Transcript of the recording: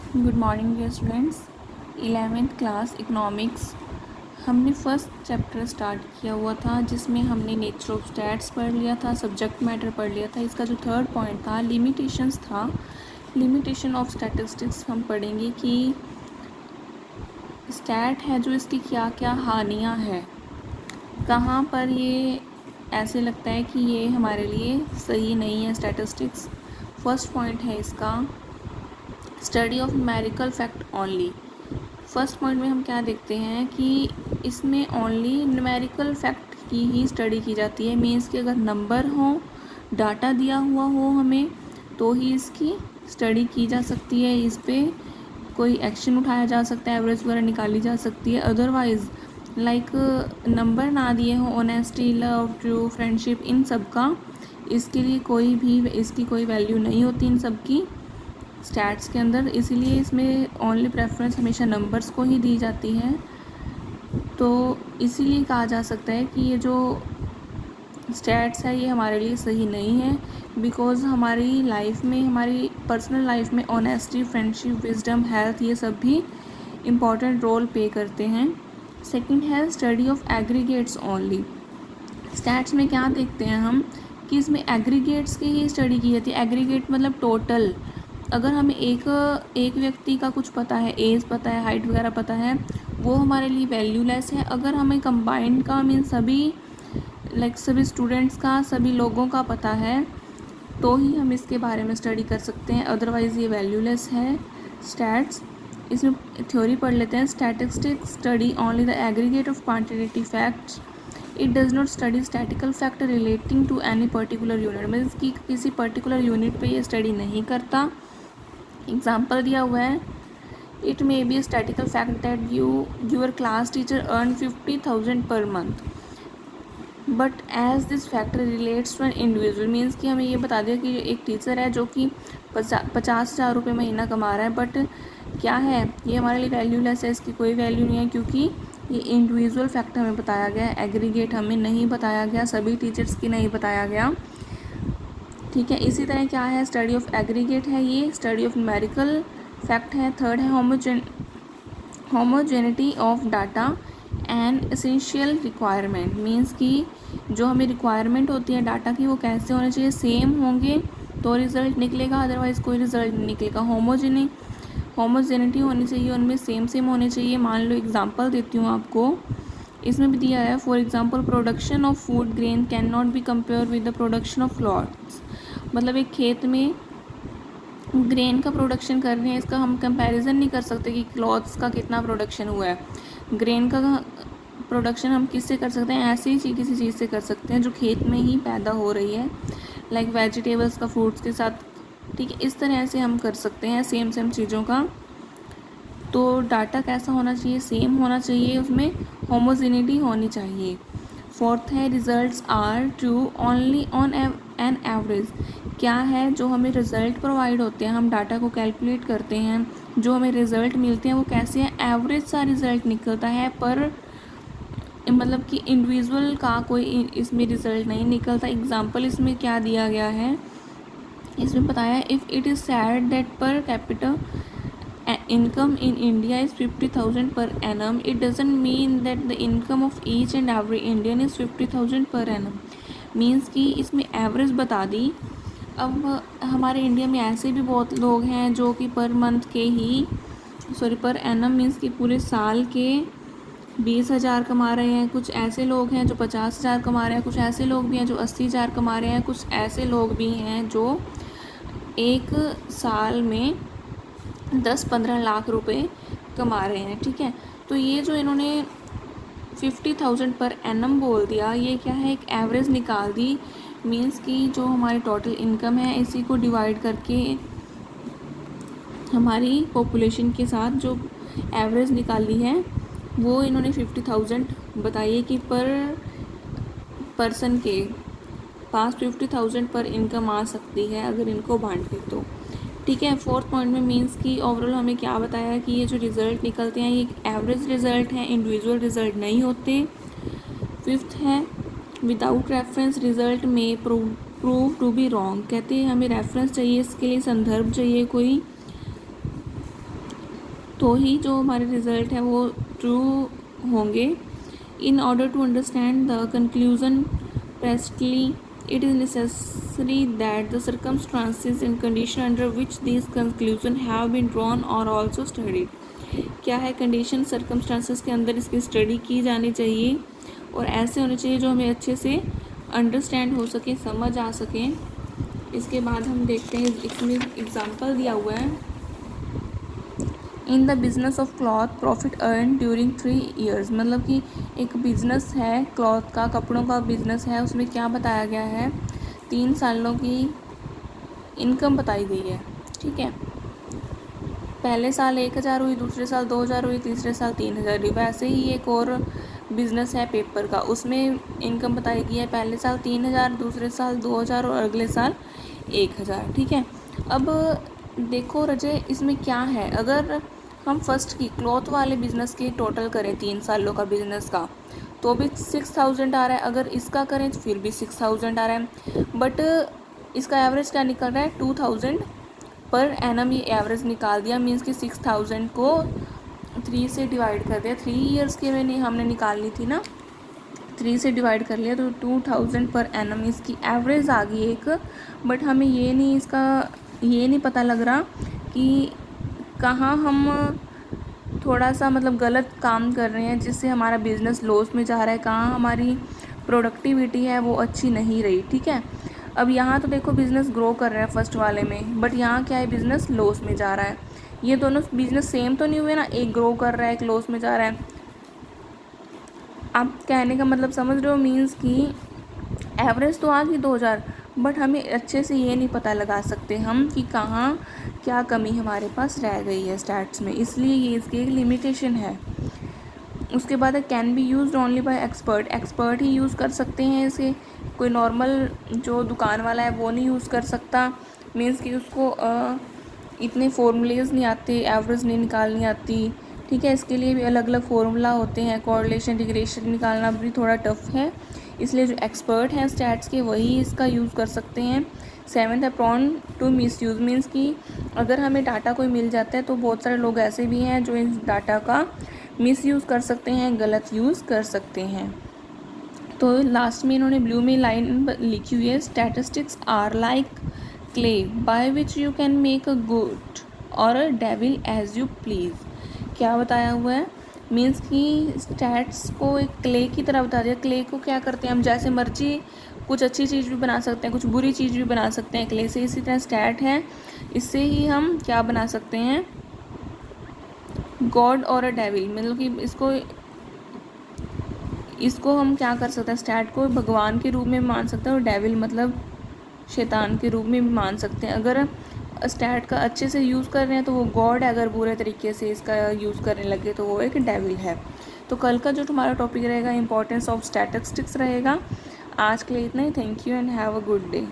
Good morning dear students. 11th class economics हमने first chapter start किया हुआ था, जिसमें हमने नेचर ऑफ स्टैट्स पढ़ लिया था, सब्जेक्ट मैटर पढ़ लिया था। इसका जो थर्ड पॉइंट था लिमिटेशंस था। लिमिटेशन ऑफ स्टैटिस्टिक्स हम पढ़ेंगे कि स्टैट है जो इसकी क्या क्या हानियाँ हैं, कहाँ पर ये ऐसे लगता है कि ये हमारे लिए सही नहीं है स्टैटिस्टिक्स। फर्स्ट पॉइंट है इसका study of numerical fact only. First point में हम क्या देखते हैं कि इसमें ओनली न्यूमेरिकल फैक्ट की ही स्टडी की जाती है। मीन्स कि अगर नंबर हो, डाटा दिया हुआ हो हमें, तो ही इसकी स्टडी की जा सकती है, इस पर कोई एक्शन उठाया जा सकता है, एवरेज वगैरह निकाली जा सकती है। अदरवाइज़ लाइक नंबर ना दिए हो, ऑनेस्टी, लव, ट्रू, फ्रेंडशिप, इन सब का इसके लिए कोई भी इसकी कोई वैल्यू नहीं होती इन सब की स्टैट्स के अंदर। इसीलिए इसमें ओनली प्रेफरेंस हमेशा नंबर्स को ही दी जाती है। तो इसीलिए कहा जा सकता है कि ये जो स्टैट्स है ये हमारे लिए सही नहीं है, बिकॉज़ हमारी लाइफ में, हमारी पर्सनल लाइफ में ऑनेस्टी, फ्रेंडशिप, विजडम, हेल्थ, ये सब भी इम्पॉर्टेंट रोल प्ले करते हैं। सेकंड है study of aggregates only. Stats में क्या देखते हैं हम कि इसमें एग्रीगेट्स की ही स्टडी की जाती है। एग्रीगेट मतलब टोटल। अगर हमें एक व्यक्ति का कुछ पता है, एज पता है, हाइट वगैरह पता है, वो हमारे लिए वैल्यूलेस है। अगर हमें कंबाइंड का मीन सभी सभी स्टूडेंट्स का, सभी लोगों का पता है, तो ही हम इसके बारे में स्टडी कर सकते हैं, अदरवाइज़ ये वैल्यूलेस है स्टैट्स। इसमें थ्योरी पढ़ लेते हैं। Statistics study only the aggregate of quantitative facts. It does not study statical fact relating to any particular unit. Means कि किसी पर्टिकुलर यूनिट पे ये स्टडी नहीं करता। एग्जाम्पल दिया हुआ है, it may be statical fact that your class teacher earn 50,000 per month, but as this factor relates to an individual. Means कि हमें ये बता दिया कि एक टीचर है जो कि 50,000 रुपये महीना कमा रहा है, बट क्या है ये हमारे लिए वैल्यूलेस है, इसकी कोई वैल्यू नहीं है, क्योंकि ये इंडिविजुअल फैक्ट हमें बताया गया है, एग्रीगेट हमें नहीं बताया गया, सभी टीचर्स की नहीं बताया गया। ठीक है, इसी तरह क्या है, स्टडी ऑफ एग्रीगेट है, ये स्टडी ऑफ न्यूमेरिकल फैक्ट है। थर्ड है homogeneity of data and essential requirement. Means कि जो हमें रिक्वायरमेंट होती है डाटा की, वो कैसे होने चाहिए, सेम होंगे तो रिज़ल्ट निकलेगा, अदरवाइज़ कोई रिज़ल्ट नहीं निकलेगा। होमोजेनिटी होनी चाहिए, उनमें सेम होने चाहिए। मान लो एग्जांपल देती हूँ आपको, इसमें भी दिया है, for example production of food grain can not be compare with the production of clothes. मतलब एक खेत में ग्रेन का प्रोडक्शन कर रहे हैं, इसका हम कंपैरिजन नहीं कर सकते कि क्लॉथ्स का कितना प्रोडक्शन हुआ है। ग्रेन का प्रोडक्शन हम किससे कर सकते हैं, ऐसी ही किसी चीज़ से कर सकते हैं जो खेत में ही पैदा हो रही है, लाइक वेजिटेबल्स का फ्रूट्स के साथ। ठीक है, इस तरह से हम कर सकते हैं सेम चीज़ों का। तो डाटा कैसा होना चाहिए, सेम होना चाहिए, उसमें होमोजेनिटी होनी चाहिए। फोर्थ है results are true only on an average. क्या है, जो हमें रिज़ल्ट प्रोवाइड होते हैं, हम डाटा को कैलकुलेट करते हैं, जो हमें रिज़ल्ट मिलते हैं वो कैसे हैं, एवरेज सा रिज़ल्ट निकलता है, पर मतलब कि इंडिविजुअल का कोई इसमें रिज़ल्ट नहीं निकलता। एग्जांपल इसमें क्या दिया गया है, इसमें बताया है, if it is sad that per capita income in India is 50,000 per annum, it doesn't mean that the income of each and every Indian is 50,000 per annum। Means कि इसमें एवरेज बता दी। अब हमारे इंडिया में ऐसे भी बहुत लोग हैं जो कि पर मंथ के ही पर एनम मीन्स कि पूरे साल के 20,000 कमा रहे हैं। कुछ ऐसे लोग हैं जो 50,000 कमा रहे हैं, कुछ ऐसे लोग भी हैं जो 80,000 कमा रहे हैं, कुछ ऐसे लोग भी हैं जो एक साल में 10-15 लाख रुपए कमा रहे हैं। ठीक है, तो ये जो इन्होंने 50,000 पर एनम बोल दिया, ये क्या है, एक एवरेज निकाल दी। मीन्स कि जो हमारी टोटल इनकम है, इसी को डिवाइड करके हमारी पॉपुलेशन के साथ जो एवरेज निकाली है, वो इन्होंने 50,000 बताई है कि पर पर्सन के पास 50,000 पर इनकम आ सकती है अगर इनको बांटे तो। ठीक है, फोर्थ पॉइंट में मीन्स कि ओवरऑल हमें क्या बताया है कि ये जो रिज़ल्ट निकलते हैं ये एक एवरेज रिज़ल्ट हैं, इंडिविजुअल रिज़ल्ट नहीं होते। फिफ्थ है विदाउट रेफरेंस रिज़ल्ट में प्रूव टू बी रॉन्ग। कहते हैं हमें रेफरेंस चाहिए, इसके लिए संदर्भ चाहिए कोई, तो ही जो हमारे रिज़ल्ट है वो ट्रू होंगे। In order to understand the conclusion precisely it is necessary that the circumstances and condition under which these conclusions have been drawn are also studied। क्या है कंडीशन, सर्कमस्टांसेस के अंदर इसकी स्टडी की जानी चाहिए और ऐसे होने चाहिए जो हमें अच्छे से अंडरस्टैंड हो सके, समझ आ सके। इसके बाद हम देखते हैं, इसमें एग्जांपल दिया हुआ है, in the business of cloth profit earn during 3 years। मतलब कि एक बिजनेस है क्लॉथ का, कपड़ों का बिजनेस है, उसमें क्या बताया गया है, 3 सालों की इनकम बताई गई है। ठीक है, पहले साल 1000 हुई, दूसरे साल 2000 हुई, तीसरे साल 3000 हुई। वैसे ही एक और बिजनेस है पेपर का, उसमें इनकम बताई गई है, पहले साल 3000, दूसरे साल 2000 और अगले साल 1000। ठीक है, अब देखो रजय इसमें क्या है, अगर हम फर्स्ट की क्लॉथ वाले बिजनेस की टोटल करें 3 सालों का बिजनेस का तो भी 6000 आ रहा है, अगर इसका करें तो फिर भी 6000 आ रहा है, बट इसका एवरेज क्या निकल रहा है 2000 पर एनम। ये एवरेज निकाल दिया, मीन्स कि 6000 को 3 से डिवाइड कर दिया, 3 ईयर्स के में हमने निकालनी थी ना, 3 से डिवाइड कर लिया तो 2000 पर एनम इसकी एवरेज आ गई एक। बट हमें ये नहीं पता लग रहा कि कहाँ हम थोड़ा सा मतलब गलत काम कर रहे हैं जिससे हमारा बिज़नेस लॉस में जा रहा है, कहाँ हमारी प्रोडक्टिविटी है वो अच्छी नहीं रही। ठीक है, अब यहाँ तो देखो बिज़नेस ग्रो कर रहा है फर्स्ट वाले में, बट यहाँ क्या है बिज़नेस लॉस में जा रहा है। ये दोनों बिज़नेस सेम तो नहीं हुए ना, एक ग्रो कर रहा है एक लॉस में जा रहा है। आप कहने का मतलब समझ रहे हो, मीन्स कि एवरेज तो आ गई 2000, बट हमें अच्छे से ये नहीं पता लगा सकते हम कि कहाँ क्या कमी हमारे पास रह गई है स्टैट्स में, इसलिए ये इसकी एक लिमिटेशन है। उसके बाद can be use only by expert he use कर सकते हैं इसे, कोई नॉर्मल जो दुकान वाला है वो नहीं यूज़ कर सकता। मीन्स कि उसको इतने फॉर्मूलेज नहीं आते, एवरेज नहीं निकालनी आती। ठीक है, इसके लिए भी अलग अलग फार्मूला होते हैं, कोरिलेशन रिग्रेशन निकालना भी थोड़ा टफ है, इसलिए जो एक्सपर्ट हैं स्टैट्स के वही इसका यूज़ कर सकते हैं। 7th upon two miss use, means कि अगर हमें डाटा कोई मिल जाता है तो बहुत सारे लोग ऐसे भी हैं जो इस डाटा का मिस यूज़ कर सकते हैं, गलत यूज़ कर सकते हैं। तो लास्ट में इन्होंने ब्लू में लाइन लिखी हुई है, statistics are like clay by which you can make a good or a devil as you please. क्या बताया हुआ है, मीन्स कि स्टैट्स को एक क्ले की तरह बता दिया। क्ले को क्या करते हैं हम, जैसे मर्जी कुछ अच्छी चीज़ भी बना सकते हैं, कुछ बुरी चीज़ भी बना सकते हैं क्ले से, इसी तरह स्टैट है, इससे ही हम क्या बना सकते हैं, गॉड और अ डेविल। मतलब कि इसको हम क्या कर सकते हैं, स्टैट को भगवान के रूप में मान सकते हैं और डेविल मतलब शैतान के रूप में भी मान सकते हैं। अगर स्टैट का अच्छे से यूज़ कर रहे हैं तो वो गॉड है, अगर बुरे तरीके से इसका यूज़ करने लगे तो वो एक डेविल है। तो कल का जो तुम्हारा टॉपिक रहेगा इंपॉर्टेंस ऑफ स्टैटिस्टिक्स रहेगा। आज के लिए इतना ही, thank you and have a good day.